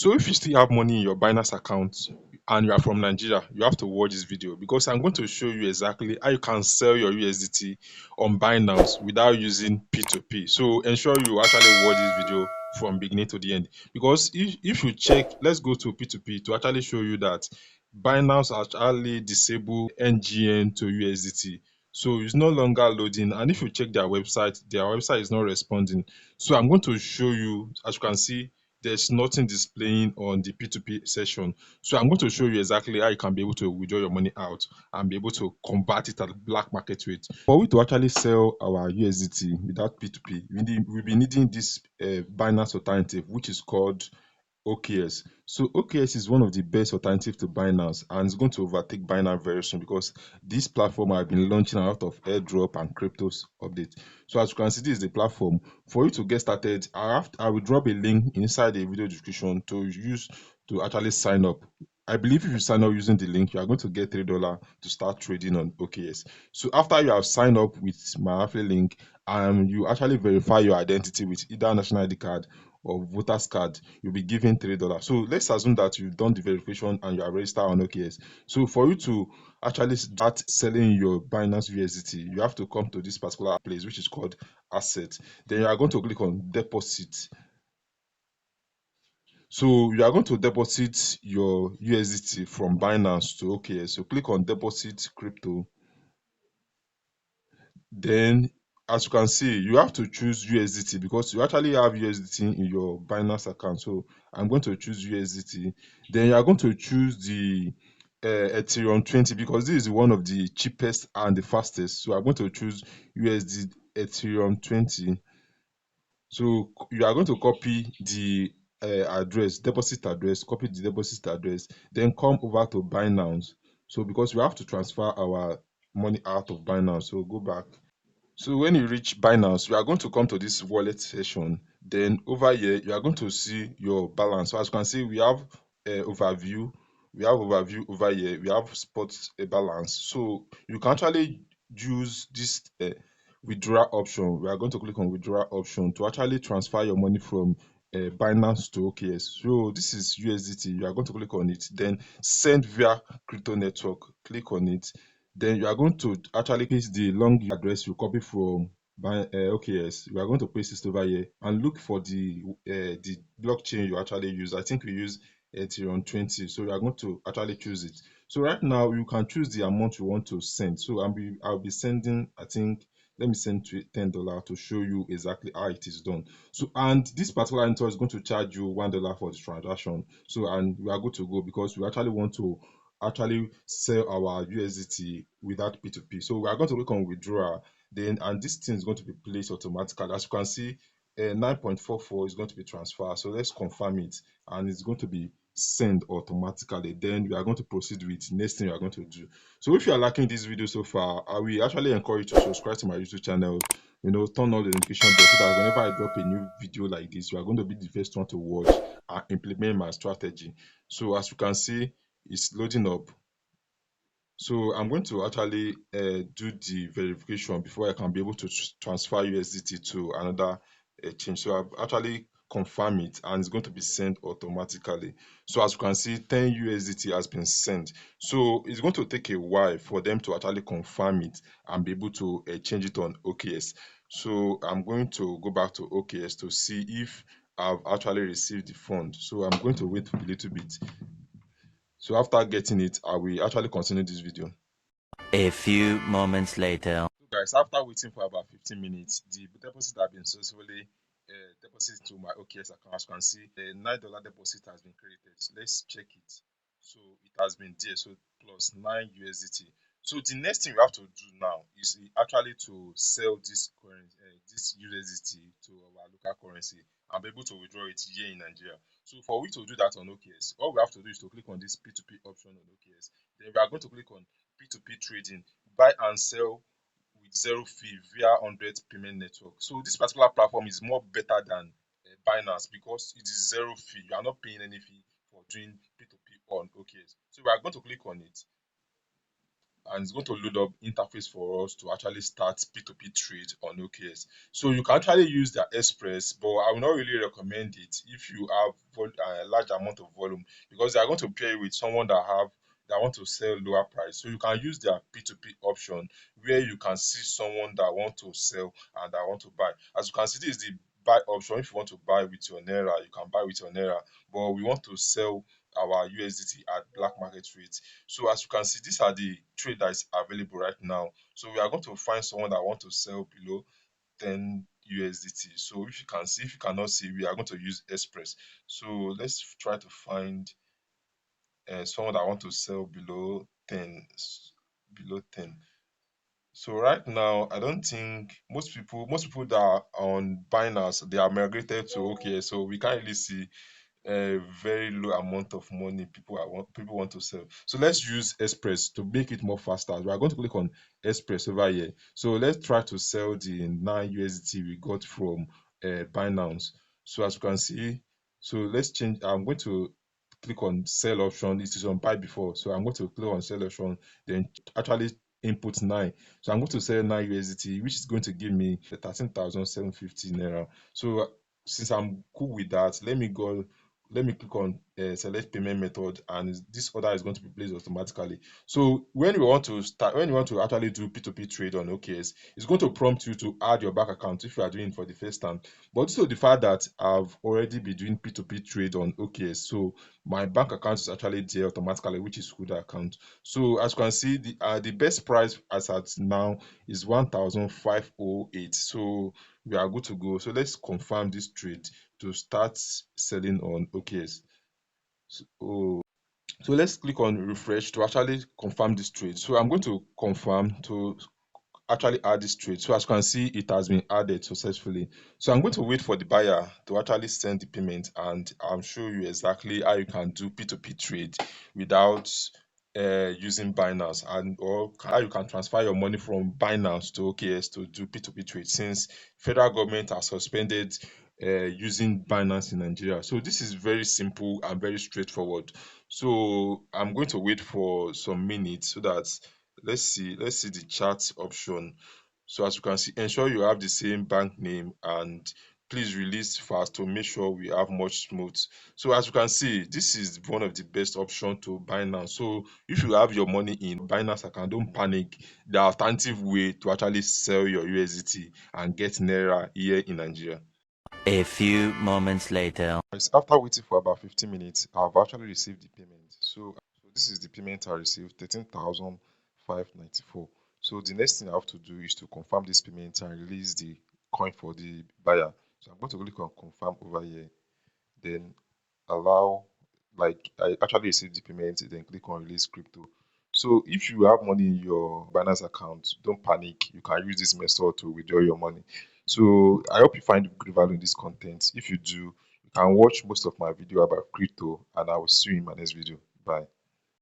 So if you still have money in your Binance account and you are from Nigeria, you have to watch this video because I'm going to show you exactly how you can sell your USDT on Binance without using P2P. So ensure you actually watch this video from beginning to the end, because if you check, let's go to P2P to actually show you that Binance actually disable NGN to USDT. So it's no longer loading, and if you check their website is not responding. So I'm going to show you, as you can see, there's nothing displaying on the P2P session. So I'm going to show you exactly how you can be able to withdraw your money out and be able to convert it at black market rate. For we to actually sell our USDT without P2P, we'll be needing this Binance Alternative, which is called OKX. So OKX is one of the best alternatives to Binance, and it's going to overtake Binance very soon because this platform have been launching a lot of airdrop and cryptos updates. So as you can see, this is the platform. For you to get started, I will drop a link inside the video description to use to actually sign up. I believe if you sign up using the link, you are going to get $3 to start trading on OKX. So after you have signed up with my affiliate link, you actually verify your identity with either national ID card or voter's card, you'll be given $3. So let's assume that you've done the verification and you are registered on OKX. So for you to actually start selling your Binance USDT, you have to come to this particular place, which is called asset. Then you are going to click on deposit. So you are going to deposit your USDT from Binance to OKX. So click on deposit crypto. Then, as you can see, you have to choose USDT because you actually have USDT in your Binance account. So I'm going to choose USDT. Then you are going to choose the Ethereum 20 because this is one of the cheapest and the fastest. So I'm going to choose USD Ethereum 20. So you are going to copy the address, deposit address, copy the deposit address, then come over to Binance. So because we have to transfer our money out of Binance, so go back. So when you reach Binance, you are going to come to this wallet section. Then over here, you are going to see your balance. So as you can see, we have overview. We have overview over here. We have spot balance. So you can actually use this withdraw option. We are going to click on withdraw option to actually transfer your money from Binance to OKX. So this is USDT. You are going to click on it. Then send via crypto network. Click on it. Then you are going to actually paste the long address you copy from OKX. We are going to paste it over here and look for the blockchain you actually use. I think we use Ethereum 20, so we are going to actually choose it. So right now you can choose the amount you want to send. So I'll be sending, I think, let me send $10 to show you exactly how it is done. So and this particular network is going to charge you $1 for the transaction. So and we are good to go because we actually want to actually sell our USDT without P2P. So we are going to click on withdrawal, then and this thing is going to be placed automatically. As you can see, 9.44 is going to be transferred. So let's confirm it, and it's going to be sent automatically. Then we are going to proceed with next thing we are going to do. So if you are liking this video so far, I will actually encourage you to subscribe to my YouTube channel. Turn on the notification bell so that whenever I drop a new video like this, you are going to be the first one to watch and implement my strategy. So as you can see, it's loading up. So I'm going to actually do the verification before I can be able to transfer USDT to another exchange. So I've actually confirm it and it's going to be sent automatically. So as you can see, 10 USDT has been sent. So it's going to take a while for them to actually confirm it and be able to change it on OKX. So I'm going to go back to OKX to see if I've actually received the fund. So I'm going to wait a little bit. So after getting it, I will actually continue this video. A few moments later. So guys, after waiting for about 15 minutes, the deposit has been successfully deposited to my OKX account. As you can see, the $9 deposit has been created. So let's check it. So it has been there, so plus 9 USDT. So the next thing we have to do now is actually to sell this currency, this USDT to our local currency and be able to withdraw it here in Nigeria. So for we to do that on OKX, all we have to do is to click on this P2P option on OKX. Then we are going to click on P2P trading, buy and sell with zero fee via 100 payment network. So this particular platform is more better than Binance because it is zero fee. You are not paying any fee for doing P2P on OKX. So we are going to click on it. and it's going to load up interface for us to actually start P2P trade on OKX. So you can actually use the Express, but I will not really recommend it if you have a large amount of volume, because they are going to pair you with someone that want to sell lower price. So you can use their P2P option where you can see someone that want to sell and that want to buy. As you can see, this is the buy option. If you want to buy with your Naira, you can buy with your Naira, but we want to sell our USDT at black market rate. So as you can see, these are the trade that is available right now. So we are going to find someone that want to sell below 10 USDT. So if you can see, if you cannot see, we are going to use Express. So let's try to find someone that want to sell below 10, below 10. So right now, I don't think most people that are on Binance, they are migrated to OK. So we can't really see a very low amount of money people want to sell. So let's use Express to make it more faster. We are going to click on Express over here. So let's try to sell the 9 USDT we got from Binance. So as you can see, so let's change. I'm going to click on sell option. It is on buy before. So I'm going to click on sell option, then actually input 9. So I'm going to sell 9 USDT, which is going to give me 13,750 naira. So since I'm cool with that, let me click on select payment method, and this order is going to be placed automatically. So when you want to actually do P2P trade on OKS, it's going to prompt you to add your bank account if you are doing it for the first time. But due to the fact that I've already been doing P2P trade on OKS, so my bank account is actually there automatically, which is good account. So as you can see, the best price as at now is 1,508. So we are good to go. So let's confirm this trade to start selling on OKS. So, so let's click on refresh to actually confirm this trade. So I'm going to confirm to actually add this trade. So as you can see, it has been added successfully. So I'm going to wait for the buyer to actually send the payment, and I'll show you exactly how you can do P2P trade without using Binance, and or how you can transfer your money from Binance to OKS to do P2P trade, since federal government has suspended using Binance in Nigeria. So this is very simple and very straightforward. So I'm going to wait for some minutes so that let's see the chat option. So as you can see, ensure you have the same bank name, and please release fast to make sure we have much smooth. So as you can see, this is one of the best option to Binance. So if you have your money in Binance account, don't panic. The alternative way to actually sell your USDT and get Naira here in Nigeria. A few moments later. Yes, after waiting for about 15 minutes, I've actually received the payment. So this is the payment I received, 13,594. So the next thing I have to do is to confirm this payment and release the coin for the buyer. So I'm going to click on confirm over here, then allow, like I actually received the payment, then click on release crypto. So if you have money in your Binance account, don't panic. You can use this method to withdraw your money. So I hope you find good value in this content. If you do, you can watch most of my video about crypto, and I will see you in my next video. Bye.